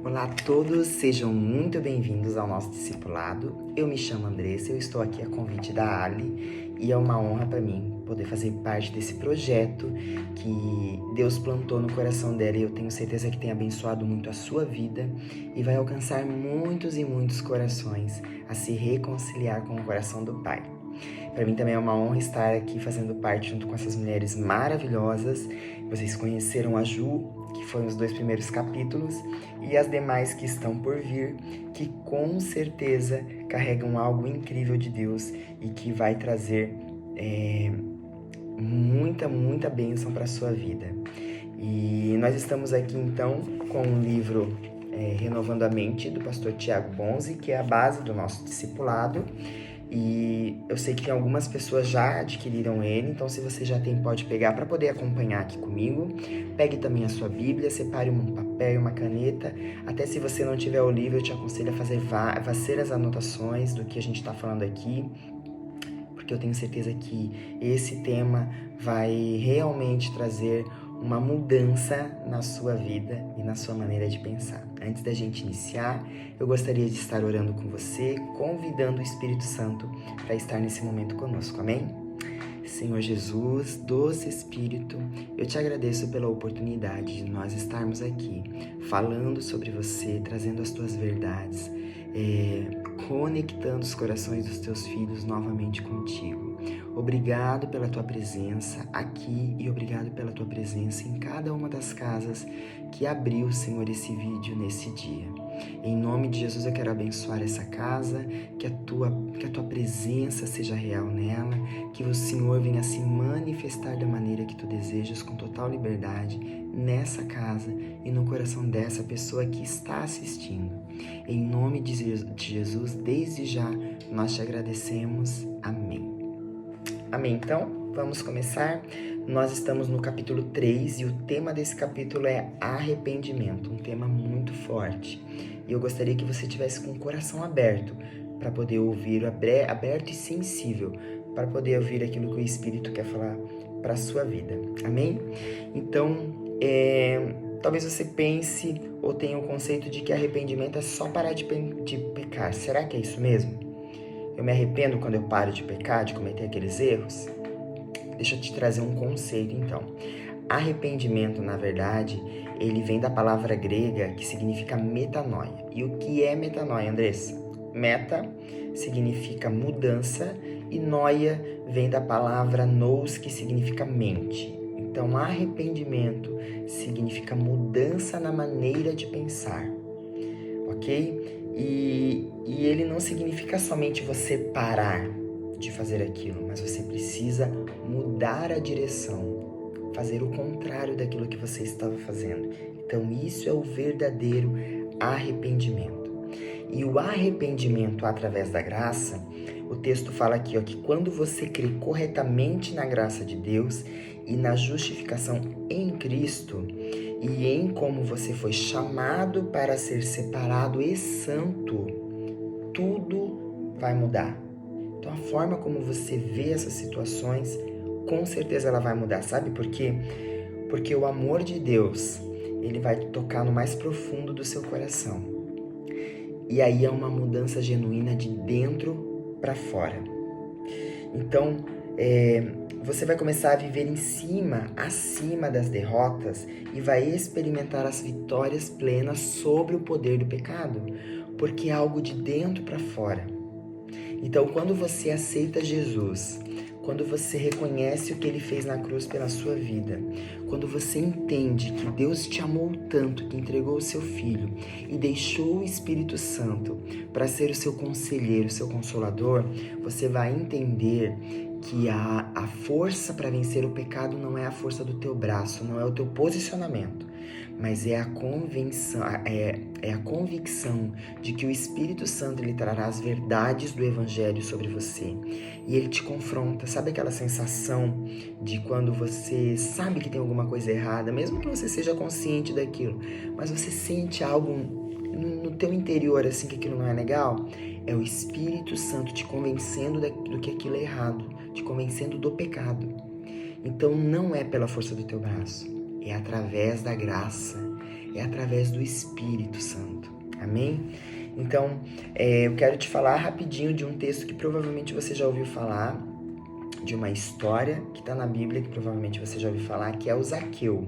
Olá a todos, sejam muito bem-vindos ao nosso discipulado. Eu me chamo Andressa, eu estou aqui a convite da Ali e é uma honra para mim poder fazer parte desse projeto que Deus plantou no coração dela e eu tenho certeza que tem abençoado muito a sua vida e vai alcançar muitos e muitos corações a se reconciliar com o coração do Pai. Para mim também é uma honra estar aqui fazendo parte junto com essas mulheres maravilhosas. Vocês conheceram a Ju, que foi os 2 primeiros capítulos, e as demais que estão por vir, que com certeza carregam algo incrível de Deus e que vai trazer muita bênção para a sua vida. E nós estamos aqui então com o livro Renovando a Mente, do pastor Tiago Bonzi, que é a base do nosso discipulado. E eu sei que algumas pessoas já adquiriram ele, então se você já tem, pode pegar para poder acompanhar aqui comigo. Pegue também a sua Bíblia, separe um papel e uma caneta. Até se você não tiver o livro, eu te aconselho a fazer várias anotações do que a gente está falando aqui, porque eu tenho certeza que esse tema vai realmente trazer uma mudança na sua vida e na sua maneira de pensar. Antes da gente iniciar, eu gostaria de estar orando com você, convidando o Espírito Santo para estar nesse momento conosco, amém? Senhor Jesus, doce Espírito, eu te agradeço pela oportunidade de nós estarmos aqui, falando sobre você, trazendo as tuas verdades, conectando os corações dos teus filhos novamente contigo. Obrigado pela tua presença aqui e obrigado pela tua presença em cada uma das casas que abriu, Senhor, esse vídeo nesse dia. Em nome de Jesus eu quero abençoar essa casa, que a tua presença seja real nela, que o Senhor venha se manifestar da maneira que tu desejas, com total liberdade, nessa casa e no coração dessa pessoa que está assistindo. Em nome de Jesus, desde já, nós te agradecemos. Amém. Amém. Então, vamos começar. Nós estamos no capítulo 3 e o tema desse capítulo é arrependimento, um tema muito forte. E eu gostaria que você tivesse com o coração aberto para poder ouvir, aberto e sensível, para poder ouvir aquilo que o Espírito quer falar para a sua vida. Amém? Então, talvez você pense ou tenha o conceito de que arrependimento é só parar de pecar. Será que é isso mesmo? Eu me arrependo quando eu paro de pecar, de cometer aqueles erros? Deixa eu te trazer um conceito, então. Arrependimento, na verdade, ele vem da palavra grega que significa metanoia. E o que é metanoia, Andressa? Meta significa mudança e noia vem da palavra nous, que significa mente. Então, arrependimento significa mudança na maneira de pensar, ok? E ele não significa somente você parar de fazer aquilo, mas você precisa mudar a direção, fazer o contrário daquilo que você estava fazendo. Então, isso é o verdadeiro arrependimento. E o arrependimento através da graça, o texto fala aqui, que quando você crê corretamente na graça de Deus e na justificação em Cristo e em como você foi chamado para ser separado e santo, tudo vai mudar. Então, a forma como você vê essas situações, com certeza ela vai mudar. Sabe por quê? Porque o amor de Deus, ele vai tocar no mais profundo do seu coração. E aí é uma mudança genuína de dentro para fora. Então, você vai começar a viver acima das derrotas e vai experimentar as vitórias plenas sobre o poder do pecado, porque é algo de dentro para fora. Então, quando você aceita Jesus, quando você reconhece o que Ele fez na cruz pela sua vida, quando você entende que Deus te amou tanto que entregou o seu Filho e deixou o Espírito Santo para ser o seu conselheiro, o seu consolador, você vai entender que a força para vencer o pecado não é a força do teu braço, não é o teu posicionamento, mas é a convicção de que o Espírito Santo lhe trará as verdades do Evangelho sobre você. E ele te confronta, sabe aquela sensação de quando você sabe que tem alguma coisa errada, mesmo que você seja consciente daquilo, mas você sente algo no teu interior, assim, que aquilo não é legal? É o Espírito Santo te convencendo do que aquilo é errado, te convencendo do pecado. Então não é pela força do teu braço, é através da graça, é através do Espírito Santo. Amém? Então, eu quero te falar rapidinho de um texto que provavelmente você já ouviu falar, de uma história que está na Bíblia, que provavelmente você já ouviu falar, que é o Zaqueu.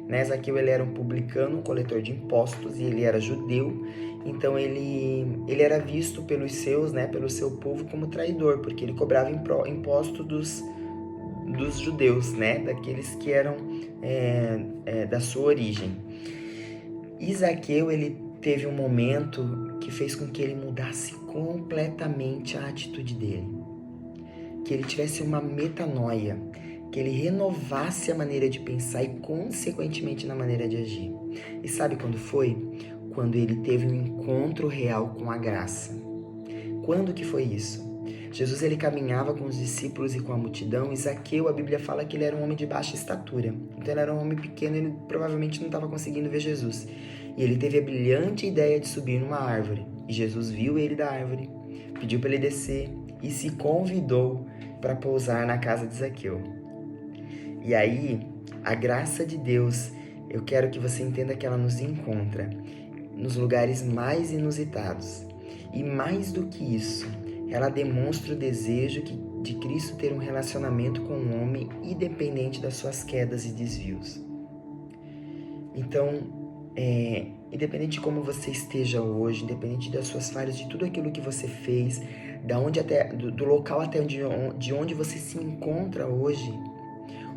Né? Zaqueu, ele era um publicano, um coletor de impostos, e ele era judeu, então ele era visto pelos seus, né, pelo seu povo como traidor, porque ele cobrava imposto dos judeus, né, daqueles que eram da sua origem. E Zaqueu, ele teve um momento que fez com que ele mudasse completamente a atitude dele, que ele tivesse uma metanoia, que ele renovasse a maneira de pensar e, consequentemente, na maneira de agir. E sabe quando foi? Quando ele teve um encontro real com a graça. Quando que foi isso? Jesus, ele caminhava com os discípulos e com a multidão, e Zaqueu, a Bíblia fala que ele era um homem de baixa estatura. Então ele era um homem pequeno, ele provavelmente não estava conseguindo ver Jesus. E ele teve a brilhante ideia de subir numa árvore. E Jesus viu ele da árvore, pediu para ele descer e se convidou para pousar na casa de Zaqueu. E aí, a graça de Deus, eu quero que você entenda que ela nos encontra nos lugares mais inusitados. E mais do que isso, ela demonstra o desejo de Cristo ter um relacionamento com o homem, independente das suas quedas e desvios. Então, independente de como você esteja hoje, independente das suas falhas, de tudo aquilo que você fez, do local até de onde você se encontra hoje,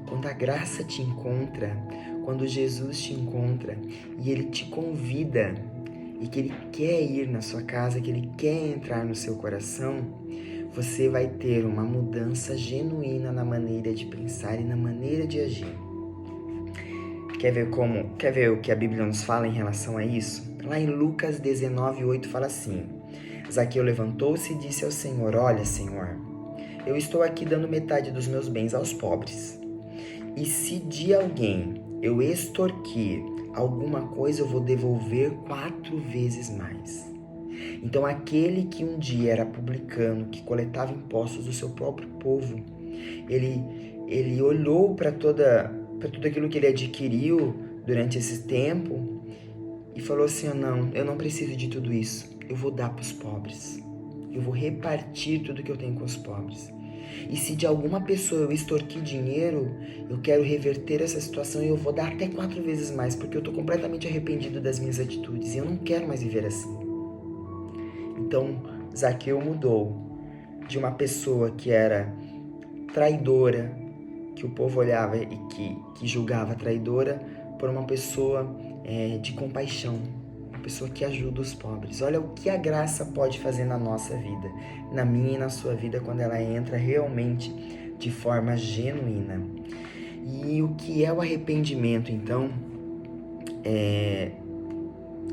quando a graça te encontra, quando Jesus te encontra e Ele te convida e que Ele quer ir na sua casa, que Ele quer entrar no seu coração, você vai ter uma mudança genuína na maneira de pensar e na maneira de agir. Quer ver o que a Bíblia nos fala em relação a isso? Lá em Lucas 19:8 fala assim: Zaqueu levantou-se e disse ao Senhor: Olha, Senhor, eu estou aqui dando metade dos meus bens aos pobres. E se de alguém eu extorquir alguma coisa, eu vou devolver 4 vezes mais. Então aquele que um dia era publicano, que coletava impostos do seu próprio povo, ele olhou para tudo aquilo que ele adquiriu durante esse tempo e falou assim: não, eu não preciso de tudo isso, eu vou dar para os pobres, eu vou repartir tudo que eu tenho com os pobres. E se de alguma pessoa eu extorquir dinheiro, eu quero reverter essa situação e eu vou dar até 4 vezes mais, porque eu estou completamente arrependido das minhas atitudes e eu não quero mais viver assim. Então, Zaqueu mudou de uma pessoa que era traidora, que o povo olhava e que julgava traidora, por uma pessoa de compaixão, uma pessoa que ajuda os pobres. Olha o que a graça pode fazer na nossa vida, na minha e na sua vida, quando ela entra realmente de forma genuína. E o que é o arrependimento, então?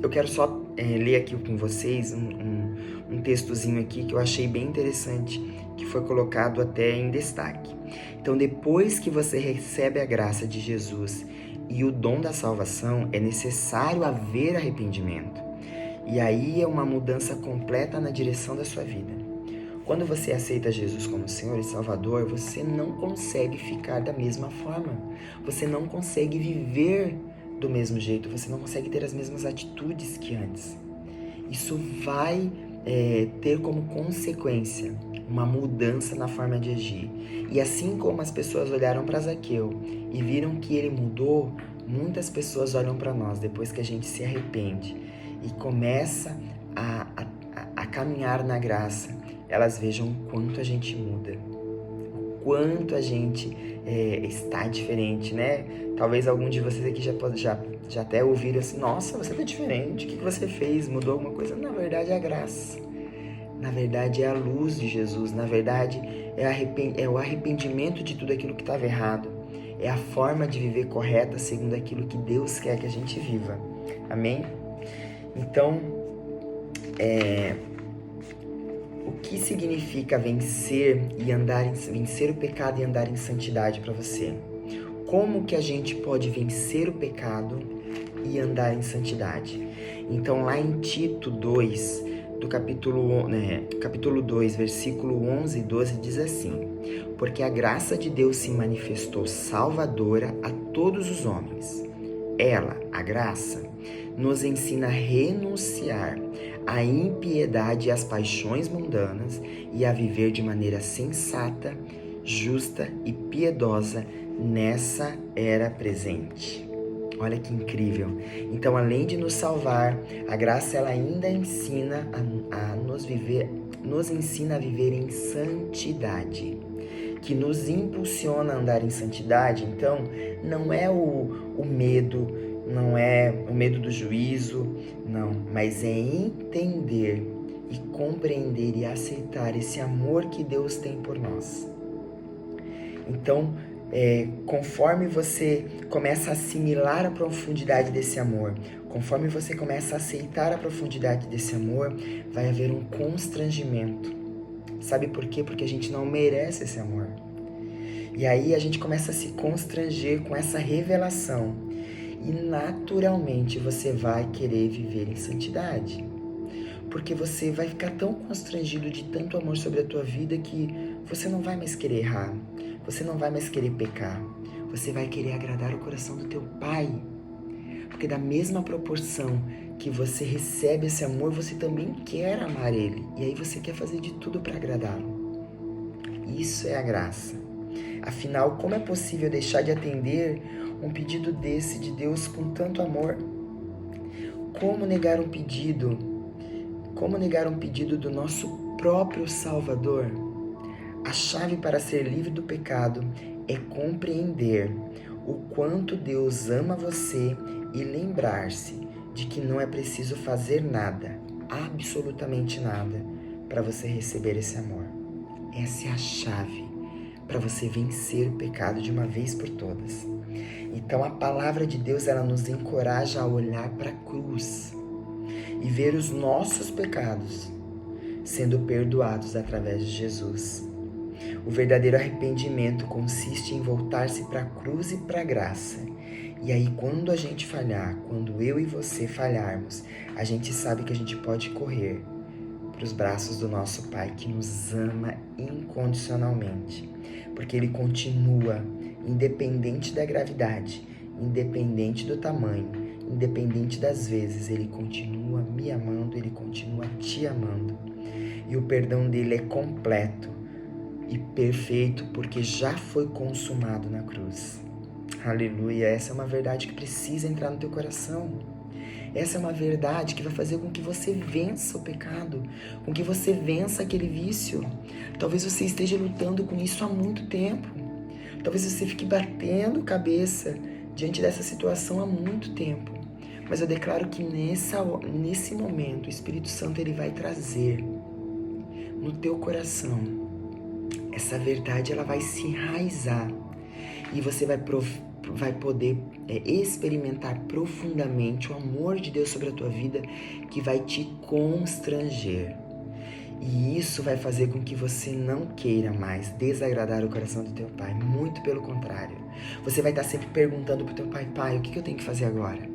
Eu quero só ler aqui com vocês um textozinho aqui que eu achei bem interessante, que foi colocado até em destaque. Então, depois que você recebe a graça de Jesus e o dom da salvação, é necessário haver arrependimento. E aí é uma mudança completa na direção da sua vida. Quando você aceita Jesus como Senhor e Salvador, você não consegue ficar da mesma forma. Você não consegue viver do mesmo jeito, você não consegue ter as mesmas atitudes que antes. Isso vai ter como consequência uma mudança na forma de agir. E assim como as pessoas olharam para Zaqueu e viram que ele mudou, muitas pessoas olham para nós depois que a gente se arrepende e começa a caminhar na graça. Elas vejam o quanto a gente muda, o quanto a gente está diferente, né? Talvez algum de vocês aqui já até ouviram assim: nossa, você está diferente, o que você fez? Mudou alguma coisa? Na verdade é a graça, na verdade é a luz de Jesus, na verdade é o arrependimento de tudo aquilo que estava errado, é a forma de viver correta segundo aquilo que Deus quer que a gente viva, amém? Então, o que significa vencer o pecado e andar em santidade para você? Como que a gente pode vencer o pecado e andar em santidade? Então, lá em Tito 2, do capítulo 2, versículo 11 e 12, diz assim: porque a graça de Deus se manifestou salvadora a todos os homens. Ela, a graça, nos ensina a renunciar à impiedade e às paixões mundanas e a viver de maneira sensata, justa e piedosa nessa era presente. Olha que incrível. Então, além de nos salvar, a graça ela ainda ensina a nos ensina a viver em santidade, que nos impulsiona a andar em santidade. Então, não é o medo, não é o medo do juízo, não, mas é entender e compreender e aceitar esse amor que Deus tem por nós. Então, conforme você começa a assimilar a profundidade desse amor, conforme você começa a aceitar a profundidade desse amor, vai haver um constrangimento. Sabe por quê? Porque a gente não merece esse amor. E aí a gente começa a se constranger com essa revelação. E naturalmente você vai querer viver em santidade. Porque você vai ficar tão constrangido de tanto amor sobre a tua vida que você não vai mais querer errar. Você não vai mais querer pecar. Você vai querer agradar o coração do teu Pai. Porque da mesma proporção que você recebe esse amor, você também quer amar Ele. E aí você quer fazer de tudo para agradá-lo. Isso é a graça. Afinal, como é possível deixar de atender um pedido desse de Deus com tanto amor? Como negar um pedido? Como negar um pedido do nosso próprio Salvador? A chave para ser livre do pecado é compreender o quanto Deus ama você e lembrar-se de que não é preciso fazer nada, absolutamente nada, para você receber esse amor. Essa é a chave para você vencer o pecado de uma vez por todas. Então a palavra de Deus ela nos encoraja a olhar para a cruz e ver os nossos pecados sendo perdoados através de Jesus. O verdadeiro arrependimento consiste em voltar-se para a cruz e para a graça. E aí quando a gente falhar, quando eu e você falharmos, a gente sabe que a gente pode correr para os braços do nosso Pai que nos ama incondicionalmente. Porque Ele continua, independente da gravidade, independente do tamanho, independente das vezes, Ele continua me amando, Ele continua te amando. E o perdão dele é completo e perfeito porque já foi consumado na cruz. Aleluia, essa é uma verdade que precisa entrar no teu coração. Essa é uma verdade que vai fazer com que você vença o pecado, com que você vença aquele vício. Talvez você esteja lutando com isso há muito tempo. Talvez você fique batendo cabeça diante dessa situação há muito tempo. Mas eu declaro que nesse momento o Espírito Santo ele vai trazer no teu coração essa verdade, ela vai se enraizar e você vai poder experimentar profundamente o amor de Deus sobre a tua vida que vai te constranger. E isso vai fazer com que você não queira mais desagradar o coração do teu Pai. Muito pelo contrário. Você vai estar sempre perguntando para o teu Pai: Pai, o que eu tenho que fazer agora?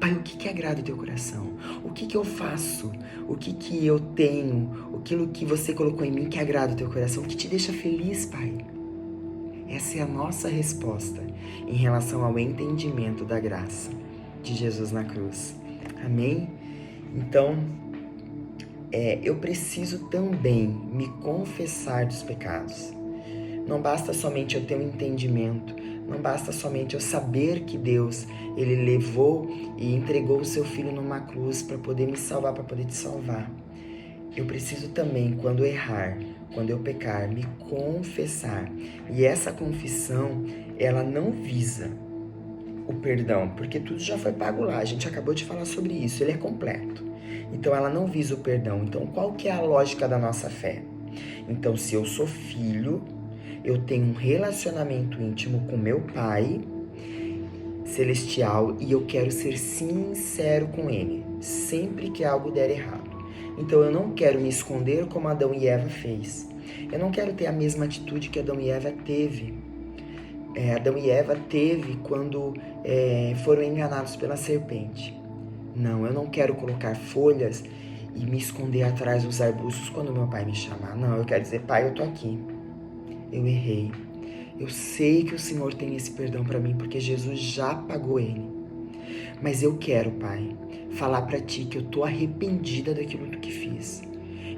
Pai, o que agrada o teu coração? O que eu faço? O que eu tenho? Aquilo que você colocou em mim que agrada o teu coração? O que te deixa feliz, Pai? Essa é a nossa resposta em relação ao entendimento da graça de Jesus na cruz. Amém? Então, eu preciso também me confessar dos pecados. Não basta somente eu ter um entendimento, não basta somente eu saber que Deus, Ele levou e entregou o seu Filho numa cruz para poder me salvar, para poder te salvar. Eu preciso também, quando errar, quando eu pecar, me confessar. E essa confissão, ela não visa o perdão, porque tudo já foi pago lá, a gente acabou de falar sobre isso, ele é completo. Então ela não visa o perdão. Então qual que é a lógica da nossa fé? Então se eu sou filho, eu tenho um relacionamento íntimo com meu Pai celestial e eu quero ser sincero com Ele, sempre que algo der errado. Então eu não quero me esconder como Adão e Eva fez. Eu não quero ter a mesma atitude que Adão e Eva teve. Adão e Eva teve quando foram enganados pela serpente. Não, eu não quero colocar folhas e me esconder atrás dos arbustos quando meu pai me chamar. Não, eu quero dizer: Pai, eu tô aqui. Eu errei. Eu sei que o Senhor tem esse perdão para mim porque Jesus já pagou ele. Mas eu quero, Pai, falar pra Ti que eu tô arrependida daquilo que fiz.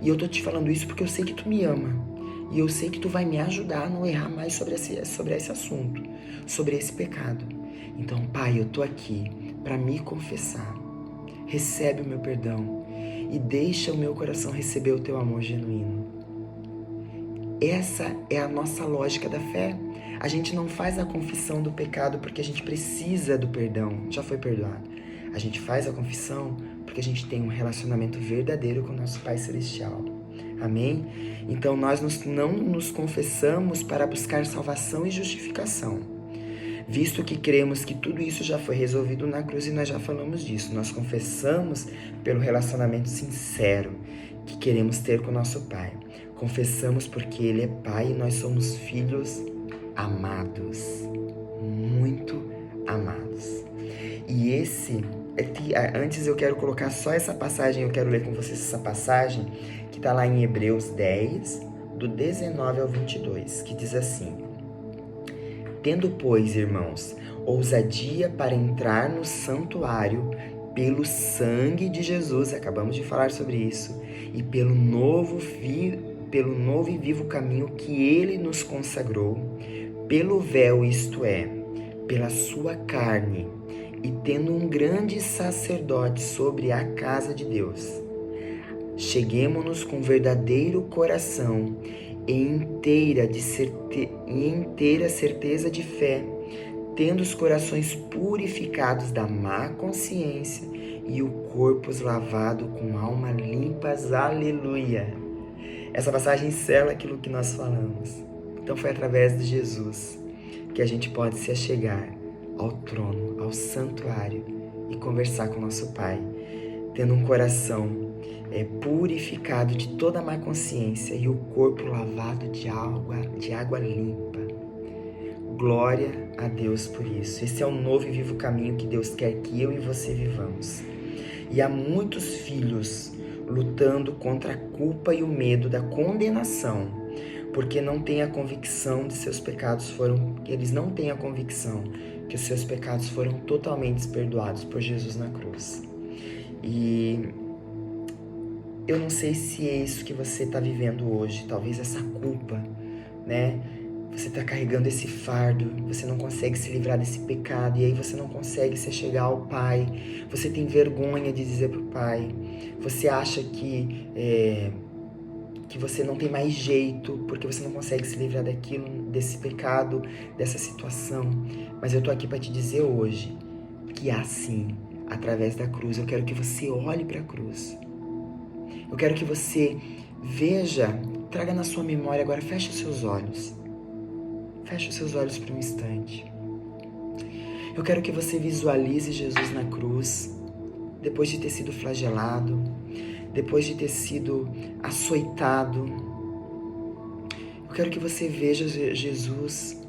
E eu tô te falando isso porque eu sei que Tu me ama. E eu sei que Tu vai me ajudar a não errar mais sobre esse assunto, sobre esse pecado. Então, Pai, eu tô aqui para me confessar. Recebe o meu perdão e deixa o meu coração receber o Teu amor genuíno. Essa é a nossa lógica da fé. A gente não faz a confissão do pecado porque a gente precisa do perdão, já foi perdoado. A gente faz a confissão porque a gente tem um relacionamento verdadeiro com o nosso Pai Celestial. Amém? Então nós não nos confessamos para buscar salvação e justificação, visto que cremos que tudo isso já foi resolvido na cruz e nós já falamos disso. Nós confessamos pelo relacionamento sincero que queremos ter com o nosso Pai. Confessamos porque Ele é Pai e nós somos filhos amados, muito amados. E antes eu quero colocar só essa passagem, eu quero ler com vocês essa passagem que está lá em Hebreus 10, do 19 ao 22, que diz assim: Tendo, pois, irmãos, ousadia para entrar no santuário pelo sangue de Jesus, acabamos de falar sobre isso, e pelo novo e vivo caminho que Ele nos consagrou, pelo véu, isto é, pela sua carne, e tendo um grande sacerdote sobre a casa de Deus. Cheguemo-nos com verdadeiro coração e inteira certeza de fé, tendo os corações purificados da má consciência e o corpo lavado com alma limpas. Aleluia! Essa passagem encerra aquilo que nós falamos. Então foi através de Jesus que a gente pode se achegar ao trono, ao santuário e conversar com o nosso Pai, tendo um coração purificado de toda má consciência e o corpo lavado de água limpa. Glória a Deus por isso. Esse é o novo e vivo caminho que Deus quer que eu e você vivamos. E há muitos filhos lutando contra a culpa e o medo da condenação, porque não têm a convicção de seus pecados eles não têm a convicção que os seus pecados foram totalmente perdoados por Jesus na cruz. E eu não sei se é isso que você está vivendo hoje, talvez essa culpa, né? Você está carregando esse fardo, você não consegue se livrar desse pecado, e aí você não consegue se chegar ao Pai, você tem vergonha de dizer para o Pai, você acha que você não tem mais jeito, porque você não consegue se livrar desse pecado, dessa situação. Mas eu tô aqui para te dizer hoje que há sim, através da cruz. Eu quero que você olhe para a cruz. Eu quero que você veja, traga na sua memória agora, feche os seus olhos. Feche os seus olhos por um instante. Eu quero que você visualize Jesus na cruz, depois de ter sido flagelado, depois de ter sido açoitado. Eu quero que você veja Jesus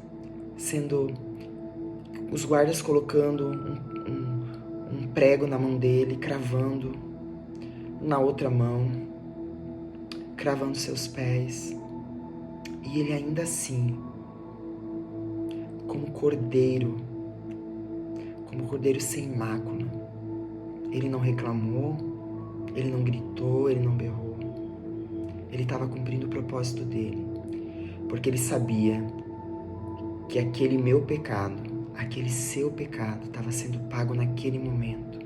sendo, os guardas colocando um prego na mão dele, cravando na outra mão, cravando seus pés. E ele ainda assim, como cordeiro sem mácula, ele não reclamou, ele não gritou, ele não berrou. Ele estava cumprindo o propósito dele, porque ele sabia que aquele meu pecado, aquele seu pecado, estava sendo pago naquele momento.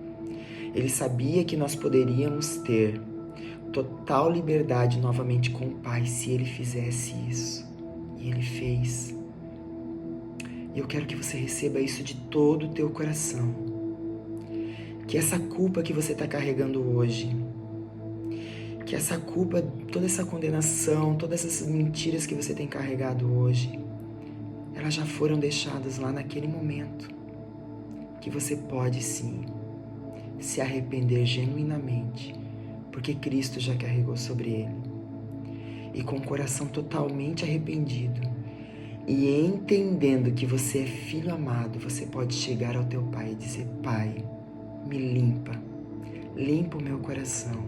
Ele sabia que nós poderíamos ter total liberdade novamente com o Pai se ele fizesse isso. E ele fez. E eu quero que você receba isso de todo o teu coração. Que essa culpa que você está carregando hoje, que essa culpa, toda essa condenação, todas essas mentiras que você tem carregado hoje, elas já foram deixadas lá naquele momento. Que você pode sim se arrepender genuinamente, porque Cristo já carregou sobre ele. E com o coração totalmente arrependido e entendendo que você é filho amado, você pode chegar ao teu Pai e dizer: Pai, me limpa o meu coração.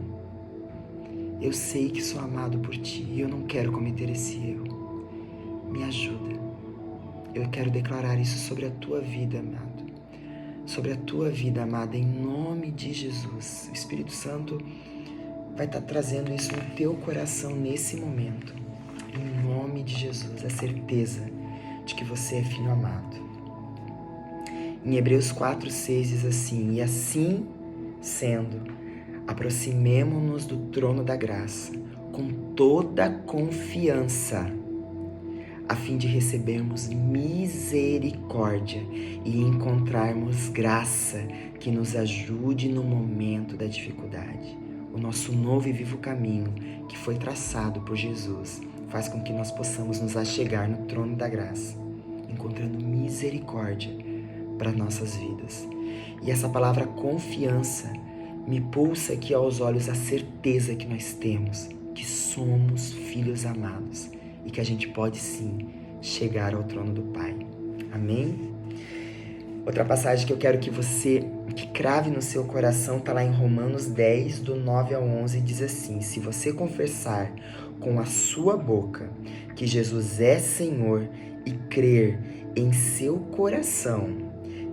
Eu sei que sou amado por Ti e eu não quero cometer esse erro. Me ajuda. Eu quero declarar isso sobre a tua vida, amado, sobre a tua vida, amada, em nome de Jesus. O Espírito Santo vai estar trazendo isso no teu coração nesse momento. Em nome de Jesus, a certeza de que você é filho amado. Em Hebreus 4:6 diz assim: e assim sendo, aproximemo-nos do trono da graça com toda confiança, a fim de recebermos misericórdia e encontrarmos graça que nos ajude no momento da dificuldade. O nosso novo e vivo caminho, que foi traçado por Jesus, faz com que nós possamos nos achegar no trono da graça, encontrando misericórdia para nossas vidas. E essa palavra confiança me pulsa aqui aos olhos a certeza que nós temos, que somos filhos amados e que a gente pode sim chegar ao trono do Pai. Amém? Outra passagem que eu quero que você crave no seu coração está lá em Romanos 10, do 9 ao 11, diz assim: se você confessar com a sua boca que Jesus é Senhor e crer em seu coração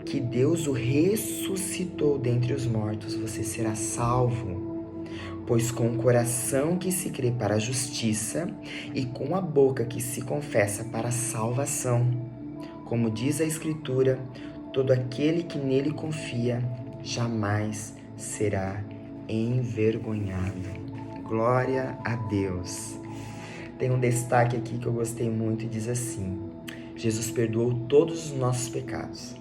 que Deus o ressuscitou dentre os mortos, você será salvo. Pois com o coração que se crê para a justiça e com a boca que se confessa para a salvação. Como diz a Escritura, todo aquele que nele confia jamais será envergonhado. Glória a Deus. Tem um destaque aqui que eu gostei muito e diz assim: Jesus perdoou todos os nossos pecados.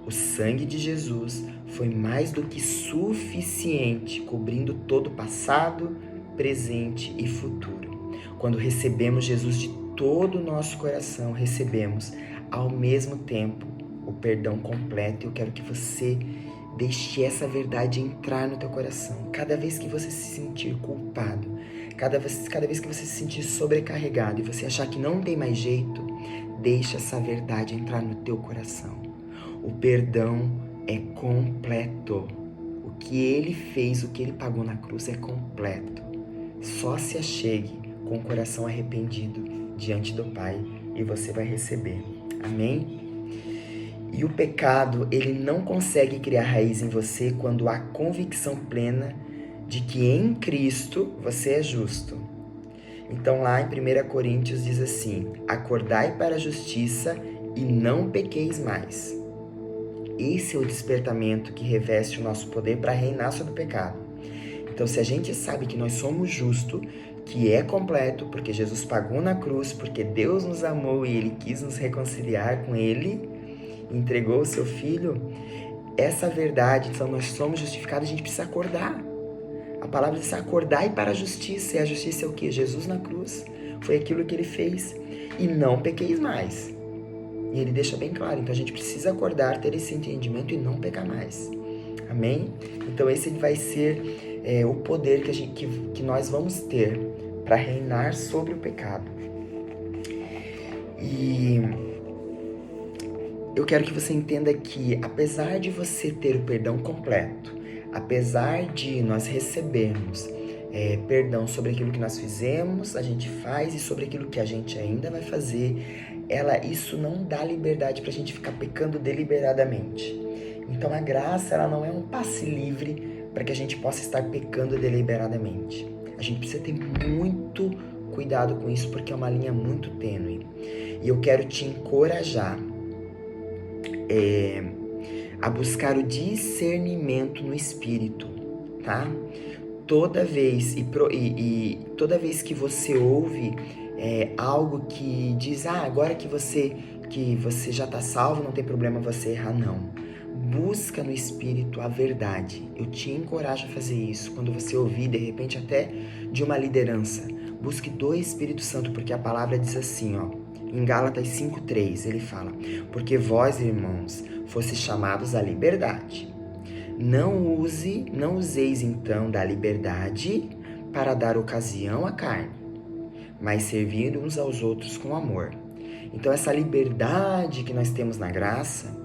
O sangue de Jesus foi mais do que suficiente, cobrindo todo o passado, presente e futuro. Quando recebemos Jesus de todo o nosso coração, recebemos, ao mesmo tempo, o perdão completo. Eu quero que você deixe essa verdade entrar no teu coração. Cada vez que você se sentir culpado, cada vez que você se sentir sobrecarregado e você achar que não tem mais jeito, deixa essa verdade entrar no teu coração. O perdão é completo. O que ele fez, o que ele pagou na cruz é completo. Só se achegue com o coração arrependido diante do Pai e você vai receber. Amém? E o pecado, ele não consegue criar raiz em você quando há convicção plena de que em Cristo você é justo. Então lá em 1 Coríntios diz assim: acordai para a justiça e não pequeis mais. Esse é o despertamento que reveste o nosso poder para reinar sobre o pecado. Então, se a gente sabe que nós somos justos, que é completo, porque Jesus pagou na cruz, porque Deus nos amou e Ele quis nos reconciliar com Ele, entregou o Seu Filho, essa verdade, então nós somos justificados, a gente precisa acordar. A palavra diz acordar e para a justiça. E a justiça é o quê? Jesus na cruz. Foi aquilo que Ele fez. E não pequeis mais. E ele deixa bem claro, então a gente precisa acordar, ter esse entendimento e não pecar mais. Amém? Então esse vai ser o poder que nós vamos ter para reinar sobre o pecado. E eu quero que você entenda que, apesar de você ter o perdão completo, apesar de nós recebermos perdão sobre aquilo que nós fizemos, a gente faz, e sobre aquilo que a gente ainda vai fazer, isso não dá liberdade para a gente ficar pecando deliberadamente. Então a graça, ela não é um passe livre para que a gente possa estar pecando deliberadamente. A gente precisa ter muito cuidado com isso, porque é uma linha muito tênue. E eu quero te encorajar a buscar o discernimento no Espírito, tá? Toda vez toda vez que você ouve algo que diz, agora que você já está salvo, não tem problema você errar, não. Busca no Espírito a verdade. Eu te encorajo a fazer isso. Quando você ouvir, de repente até de uma liderança, busque do Espírito Santo, porque a palavra diz assim, em Gálatas 5:3, ele fala: porque vós, irmãos, fostes chamados à liberdade. Não useis então da liberdade para dar ocasião à carne, mas servir uns aos outros com amor. Então essa liberdade que nós temos na graça,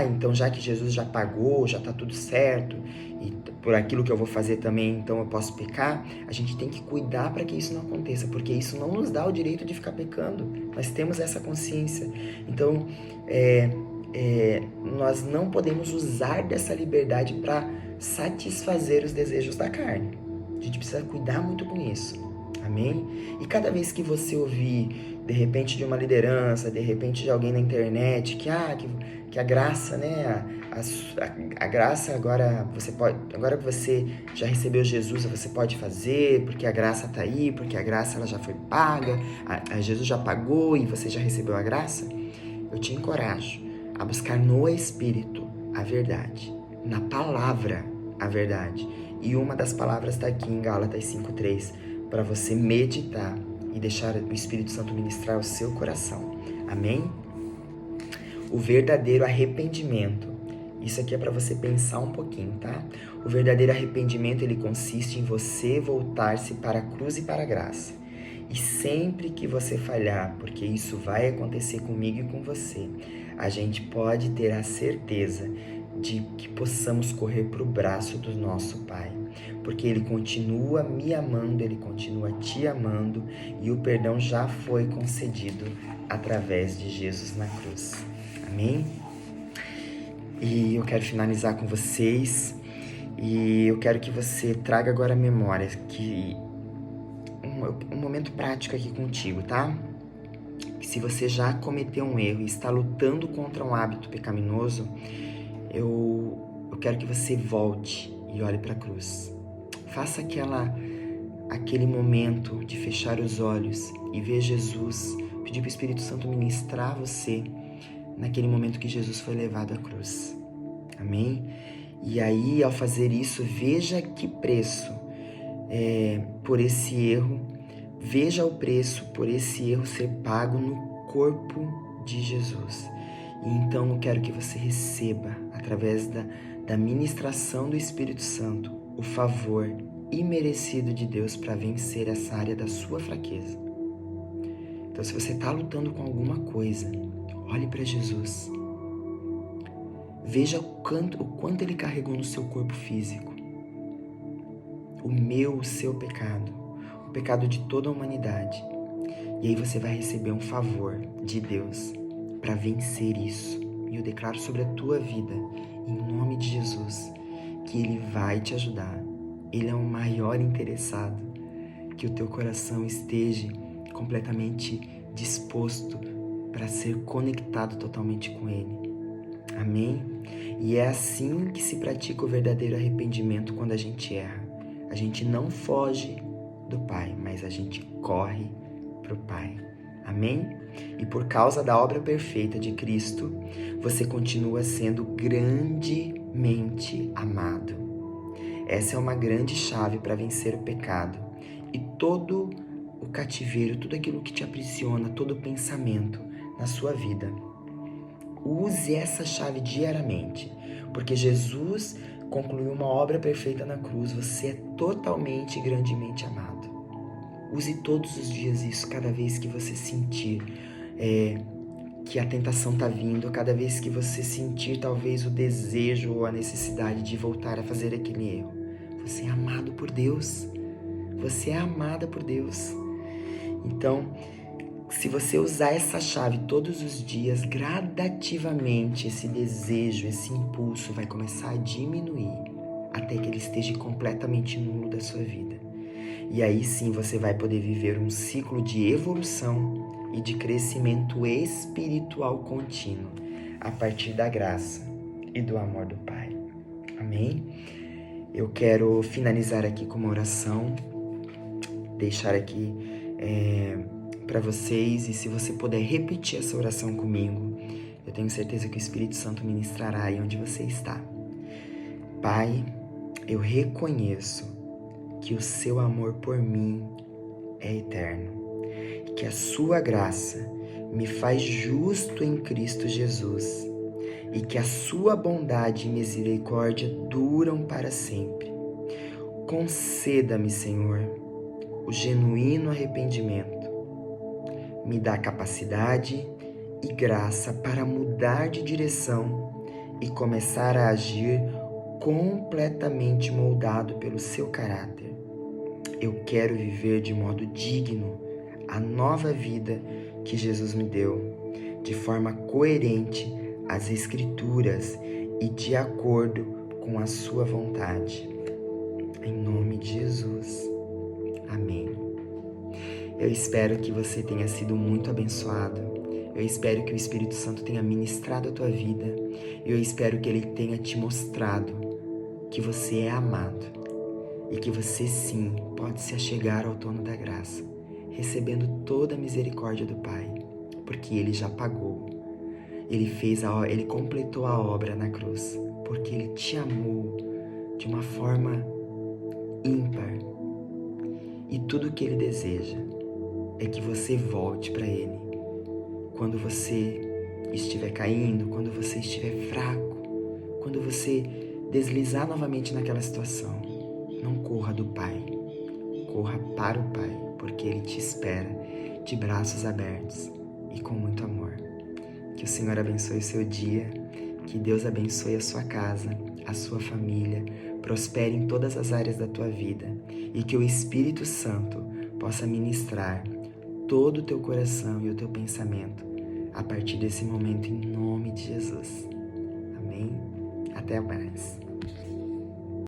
então já que Jesus já pagou, já está tudo certo, e por aquilo que eu vou fazer também, então eu posso pecar, a gente tem que cuidar para que isso não aconteça, porque isso não nos dá o direito de ficar pecando. Nós temos essa consciência. Então, nós não podemos usar dessa liberdade para satisfazer os desejos da carne. A gente precisa cuidar muito com isso. Amém? E cada vez que você ouvir, de repente, de uma liderança, de repente de alguém na internet, que a graça, né? A graça agora você pode. Agora que você já recebeu Jesus, você pode fazer, porque a graça está aí, porque a graça ela já foi paga, Jesus já pagou e você já recebeu a graça. Eu te encorajo a buscar no Espírito a verdade, na palavra a verdade. E uma das palavras está aqui em Gálatas 5:3, para você meditar e deixar o Espírito Santo ministrar o seu coração. Amém? O verdadeiro arrependimento. Isso aqui é para você pensar um pouquinho, tá? O verdadeiro arrependimento, ele consiste em você voltar-se para a cruz e para a graça. E sempre que você falhar, porque isso vai acontecer comigo e com você, a gente pode ter a certeza de que possamos correr para o braço do nosso Pai. Porque Ele continua me amando, Ele continua te amando e o perdão já foi concedido através de Jesus na cruz. Amém? E eu quero finalizar com vocês e eu quero que você traga agora a memória que um momento prático aqui contigo, tá? Que se você já cometeu um erro e está lutando contra um hábito pecaminoso, eu quero que você volte e olhe para a cruz. Faça aquele momento de fechar os olhos e ver Jesus, pedir para o Espírito Santo ministrar você naquele momento que Jesus foi levado à cruz. Amém? E aí, ao fazer isso, veja que preço por esse erro, veja o preço por esse erro ser pago no corpo de Jesus. E então eu quero que você receba, através da ministração do Espírito Santo, o favor imerecido de Deus para vencer essa área da sua fraqueza. Então, se você está lutando com alguma coisa, olhe para Jesus. Veja o quanto Ele carregou no seu corpo físico. O seu pecado, o pecado de toda a humanidade. E aí você vai receber um favor de Deus para vencer isso. E eu declaro sobre a tua vida, em nome de Jesus, que Ele vai te ajudar. Ele é o maior interessado, que o teu coração esteja completamente disposto para ser conectado totalmente com Ele. Amém? E é assim que se pratica o verdadeiro arrependimento quando a gente erra. A gente não foge do Pai, mas a gente corre para o Pai. Amém? E por causa da obra perfeita de Cristo, você continua sendo grandemente amado. Essa é uma grande chave para vencer o pecado e todo o cativeiro, tudo aquilo que te aprisiona, todo o pensamento na sua vida. Use essa chave diariamente, porque Jesus concluiu uma obra perfeita na cruz. Você é totalmente e grandemente amado. Use todos os dias isso, cada vez que você sentir que a tentação está vindo, cada vez que você sentir talvez o desejo ou a necessidade de voltar a fazer aquele erro. Você é amado por Deus. Você é amada por Deus. Então, se você usar essa chave todos os dias, gradativamente esse desejo, esse impulso vai começar a diminuir até que ele esteja completamente nulo da sua vida. E aí sim você vai poder viver um ciclo de evolução e de crescimento espiritual contínuo a partir da graça e do amor do Pai. Amém? Eu quero finalizar aqui com uma oração, deixar aqui para vocês, e se você puder repetir essa oração comigo, eu tenho certeza que o Espírito Santo ministrará aí onde você está. Pai, eu reconheço que o seu amor por mim é eterno, que a sua graça me faz justo em Cristo Jesus e que a sua bondade e misericórdia duram para sempre. Conceda-me, Senhor, o genuíno arrependimento. Me dá capacidade e graça para mudar de direção e começar a agir completamente moldado pelo seu caráter. Eu quero viver de modo digno a nova vida que Jesus me deu, de forma coerente as Escrituras e de acordo com a sua vontade. Em nome de Jesus. Amém. Eu espero que você tenha sido muito abençoado. Eu espero que o Espírito Santo tenha ministrado a tua vida. Eu espero que ele tenha te mostrado que você é amado e que você sim pode se achegar ao trono da graça, recebendo toda a misericórdia do Pai, porque ele já pagou. Ele completou a obra na cruz, porque ele te amou de uma forma ímpar. E tudo o que ele deseja é que você volte para ele. Quando você estiver caindo, quando você estiver fraco, quando você deslizar novamente naquela situação, não corra do Pai, corra para o Pai, porque ele te espera de braços abertos e com muito amor. Que o Senhor abençoe o seu dia, que Deus abençoe a sua casa, a sua família, prospere em todas as áreas da tua vida e que o Espírito Santo possa ministrar todo o teu coração e o teu pensamento a partir desse momento, em nome de Jesus. Amém? Até mais.